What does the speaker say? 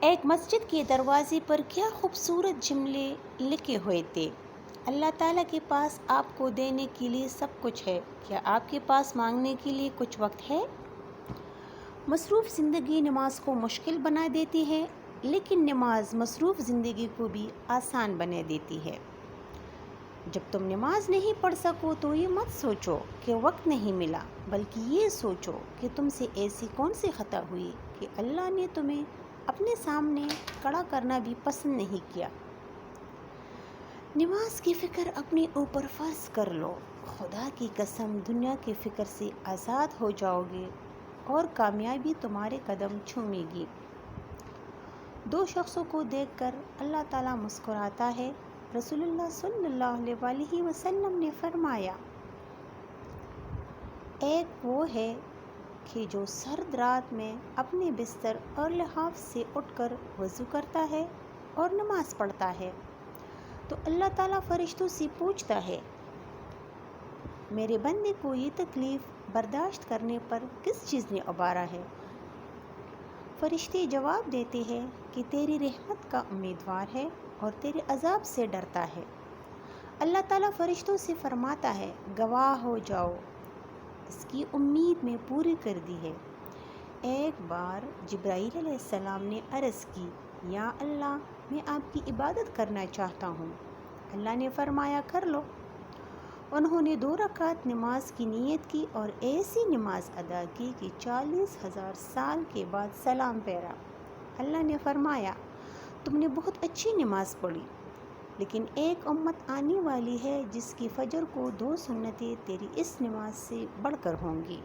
ایک مسجد کے دروازے پر کیا خوبصورت جملے لکھے ہوئے تھے۔ اللہ تعالیٰ کے پاس آپ کو دینے کے لیے سب کچھ ہے، کیا آپ کے پاس مانگنے کے لیے کچھ وقت ہے؟ مصروف زندگی نماز کو مشکل بنا دیتی ہے، لیکن نماز مصروف زندگی کو بھی آسان بنا دیتی ہے۔ جب تم نماز نہیں پڑھ سکو تو یہ مت سوچو کہ وقت نہیں ملا، بلکہ یہ سوچو کہ تم سے ایسی کون سی خطا ہوئی کہ اللہ نے تمہیں اپنے سامنے کھڑا کرنا بھی پسند نہیں کیا۔ نماز کی فکر اپنے اوپر فرض کر لو، خدا کی قسم دنیا کی فکر سے آزاد ہو جاؤ گے اور کامیابی تمہارے قدم چومے گی۔ دو شخصوں کو دیکھ کر اللہ تعالیٰ مسکراتا ہے۔ رسول اللہ صلی اللہ علیہ وسلم نے فرمایا، ایک وہ ہے کہ جو سرد رات میں اپنے بستر اور لحاف سے اٹھ کر وضو کرتا ہے اور نماز پڑھتا ہے تو اللہ تعالیٰ فرشتوں سے پوچھتا ہے، میرے بندے کو یہ تکلیف برداشت کرنے پر کس چیز نے ابھارا ہے؟ فرشتے جواب دیتے ہیں کہ تیری رحمت کا امیدوار ہے اور تیرے عذاب سے ڈرتا ہے۔ اللہ تعالیٰ فرشتوں سے فرماتا ہے، گواہ ہو جاؤ، اس کی امید میں پوری کر دی ہے۔ ایک بار جبرائیل علیہ السلام نے عرض کی، یا اللہ، میں آپ کی عبادت کرنا چاہتا ہوں۔ اللہ نے فرمایا، کر لو۔ انہوں نے 2 رکعت نماز کی نیت کی اور ایسی نماز ادا کی کہ 40,000 سال کے بعد سلام پھیرا۔ اللہ نے فرمایا، تم نے بہت اچھی نماز پڑھی، لیکن ایک امت آنے والی ہے جس کی فجر کو 2 سنتیں تیری اس نماز سے بڑھ کر ہوں گی۔